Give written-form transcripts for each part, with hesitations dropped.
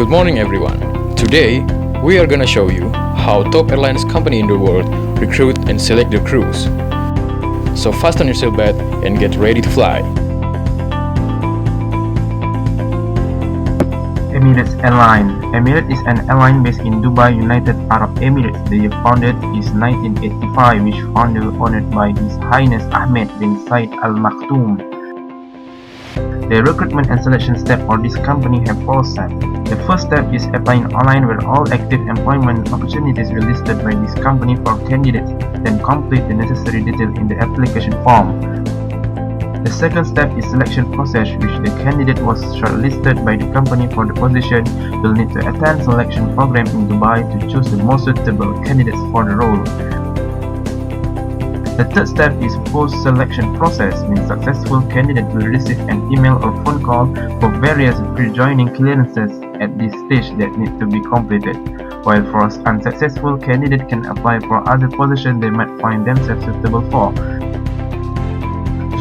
Good morning everyone. Today, we are gonna show you how top airlines company in the world recruit and select their crews. So fasten your seatbelt and get ready to fly. Emirates Airline. Emirates is an airline based in Dubai, United Arab Emirates. The year founded is 1985, which founder honored by His Highness Ahmed bin Said Al Maktoum. The recruitment and selection step for this company have 4 steps. The first step is applying online, where all active employment opportunities are listed by this company for candidates, then complete the necessary detail in the application form. The second step is selection process, which the candidate was shortlisted by the company for the position will need to attend selection program in Dubai to choose the most suitable candidates for the role. The third step is post-selection process, means successful candidate will receive an email or phone call for various pre-joining clearances at this stage that need to be completed, while for unsuccessful candidate can apply for other positions they might find themselves suitable for.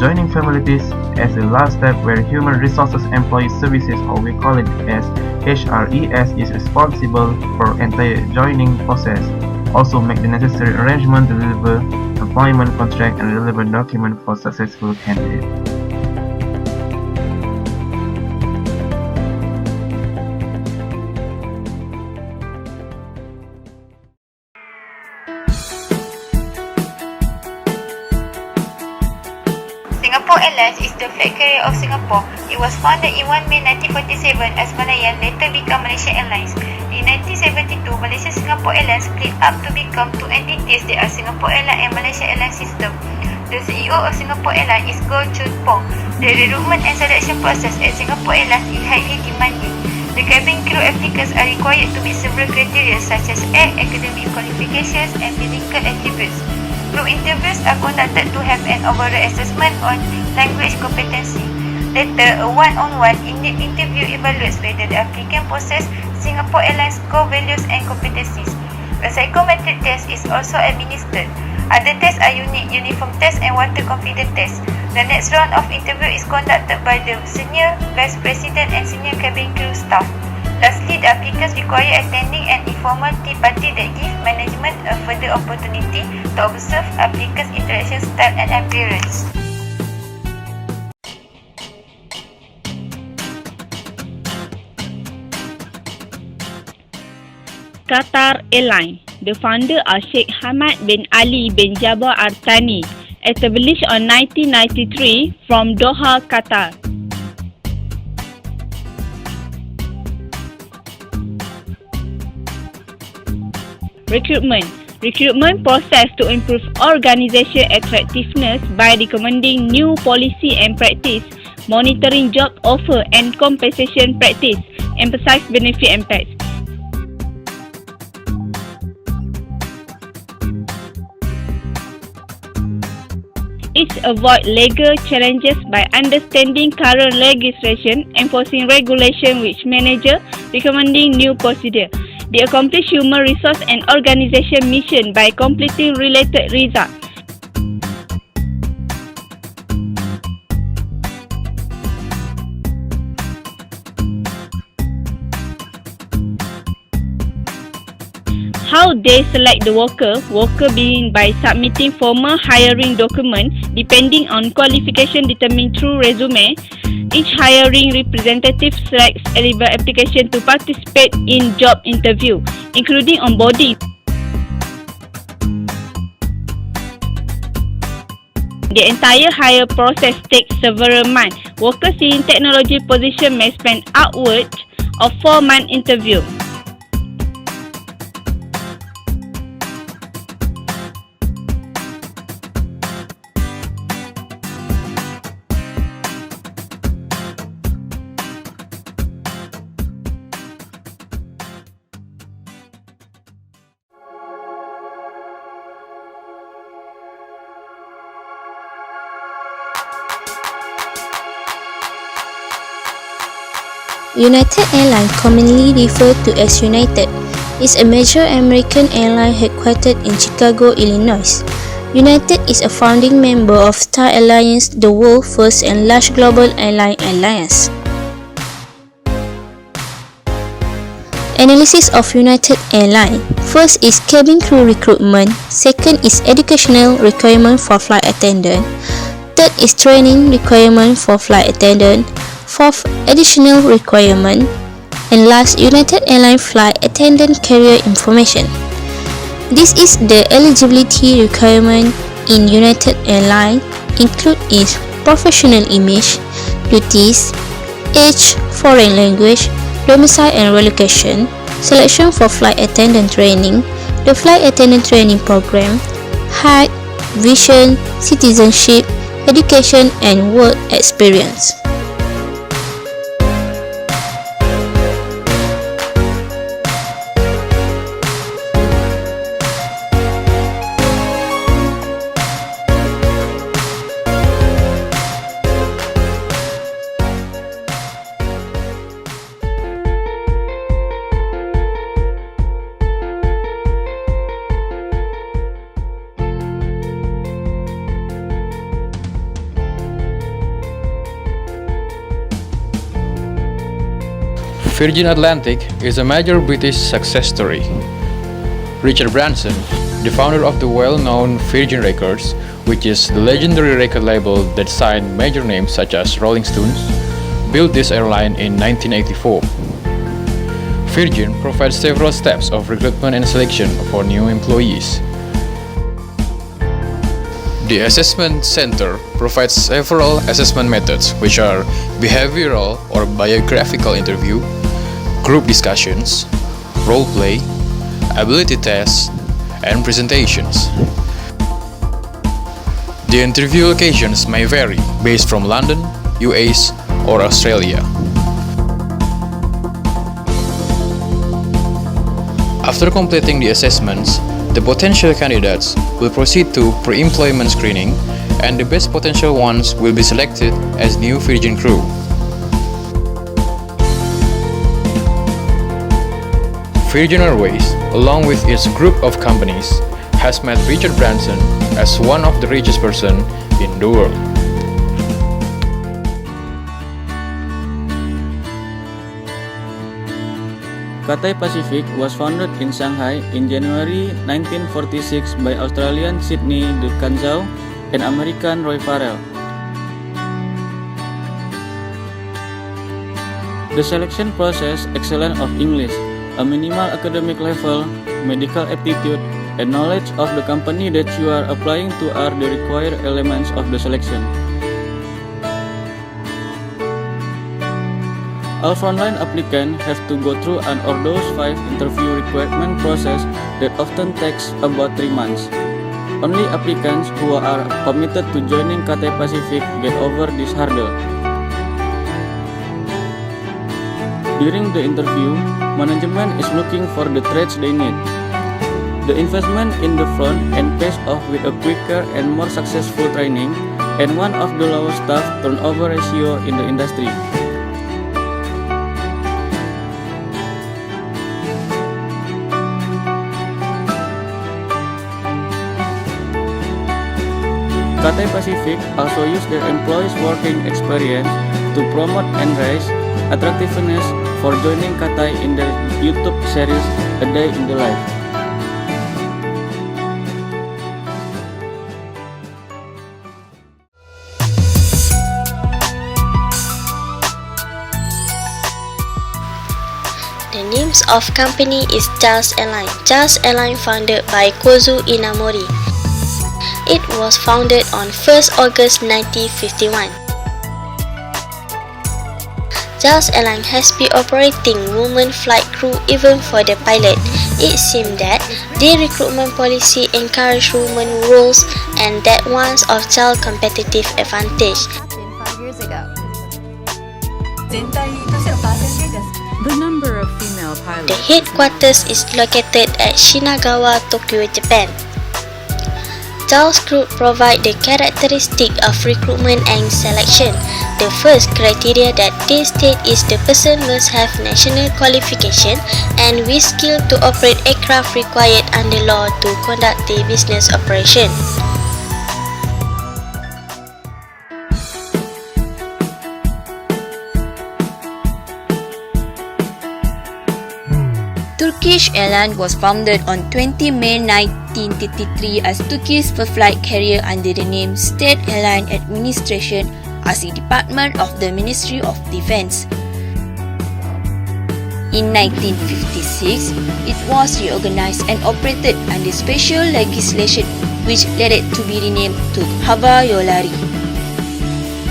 Joining formalities as the last step, where Human Resources Employee Services, or we call it as HRES, is responsible for entire joining process. Also make the necessary arrangement to deliver employment contract and relevant document for successful candidate. Singapore Airlines is the flag carrier of Singapore. It was founded in 1 May 1947 as Malayan, later become Malaysia Airlines. In 1972, Malaysia-Singapore Airlines split up to become 2 entities that are Singapore Airlines and Malaysia Airlines system. The CEO of Singapore Airlines is Goh Chun Pong. The recruitment and selection process at Singapore Airlines is highly demanding. The cabin crew applicants are required to meet several criteria such as academic qualifications and physical attributes. Group interviews are conducted to have an overall assessment on language competency. Later, a one-on-one in-depth interview evaluates whether the applicant possesses Singapore Airlines core values and competencies. A psychometric test is also administered. Other tests are uniform test and water confidence test. The next round of interview is conducted by the senior vice president and senior cabin crew staff. Lastly, the applicants require attending an informal tea party that gives management a further opportunity to observe applicants' interaction style and appearance. Qatar Airlines. The founder are Sheikh Hamad bin Ali bin Jabbar Al Thani, established on 1993 from Doha, Qatar. Recruitment process to improve organization attractiveness by recommending new policy and practice, monitoring job offer and compensation practice, emphasize benefit and tax. It's avoid legal challenges by understanding current legislation, enforcing regulation which manager, recommending new procedure. They accomplish human resource and organization mission by completing related results. How they select the worker being by submitting formal hiring document depending on qualification determined through resume. Each hiring representative selects eligible application to participate in job interview, including onboarding. The entire hire process takes several months. Workers in technology position may spend upwards of 4-month interview. United Airlines, commonly referred to as United, is a major American airline headquartered in Chicago, Illinois. United is a founding member of Star Alliance, the world's first and largest global airline alliance. Analysis of United Airlines. First is cabin crew recruitment. Second is educational requirement for flight attendant. Third is training requirement for flight attendant. Fourth, additional requirement. And last, United Airlines flight attendant career information. This is the eligibility requirement in United Airlines. Include is professional image, duties, age, foreign language, domicile and relocation, selection for flight attendant training, the flight attendant training program, height, vision, citizenship, education and work experience. Virgin Atlantic is a major British success story. Richard Branson, the founder of the well-known Virgin Records, which is the legendary record label that signed major names such as Rolling Stones, built this airline in 1984. Virgin provides several steps of recruitment and selection for new employees. The Assessment Center provides several assessment methods, which are behavioral or biographical interview, group discussions, role play, ability tests, and presentations. The interview locations may vary based from London, US, or Australia. After completing the assessments, the potential candidates will proceed to pre-employment screening, and the best potential ones will be selected as new Virgin crew. Virgin Airways, along with its group of companies, has made Richard Branson as one of the richest person in the world. Cathay Pacific was founded in Shanghai in January 1946 by Australian Sydney de Canzau and American Roy Farrell. The selection process excellence of English, a minimal academic level, medical aptitude, and knowledge of the company that you are applying to are the required elements of the selection. All frontline applicants have to go through an Ordos 5 interview requirement process that often takes about 3 months. Only applicants who are committed to joining Cathay Pacific get over this hurdle. During the interview, management is looking for the traits they need. The investment in the front end pays off with a quicker and more successful training and one of the lowest staff turnover ratio in the industry. Cathay Pacific also use their employees' working experience to promote and raise attractiveness for joining Cathay in the YouTube series A Day in the Life. The names of company is JALS Airline. JALS Airline founded by Kozu Inamori. It was founded on 1st August 1951. JALS Airline has been operating women flight crew even for the pilot. It seemed that their recruitment policy encouraged women roles and that one's of child competitive advantage. 5 years ago. The number of female The pilots headquarters is located at Shinagawa, Tokyo, Japan. JALS Group provide the characteristic of recruitment and selection. The first criteria that they state is the person must have national qualification and with skill to operate aircraft required under law to conduct the business operation. Turkish Airlines was founded on 20 May 1933 as Turkey's first flight carrier under the name State Airline Administration as a department of the Ministry of Defense. In 1956, it was reorganized and operated under special legislation which led it to be renamed to Hava Yolları.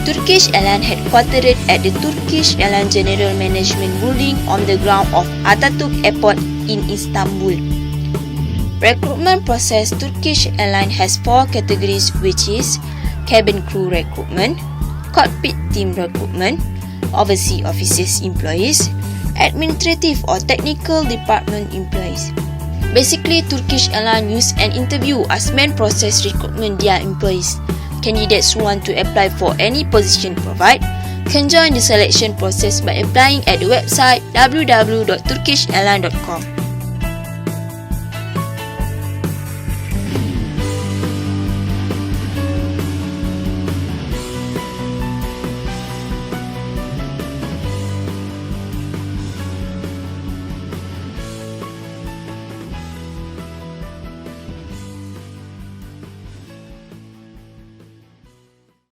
Turkish Airlines headquartered at the Turkish Airlines General Management Building on the ground of Atatürk Airport in Istanbul. Recruitment process. Turkish Airlines has 4 categories, which is cabin crew recruitment, cockpit team recruitment, overseas officers employees, administrative or technical department employees. Basically, Turkish Airlines use an interview as main process recruitment their employees. Candidates who want to apply for any position provided can join the selection process by applying at the website www.turkishairline.com.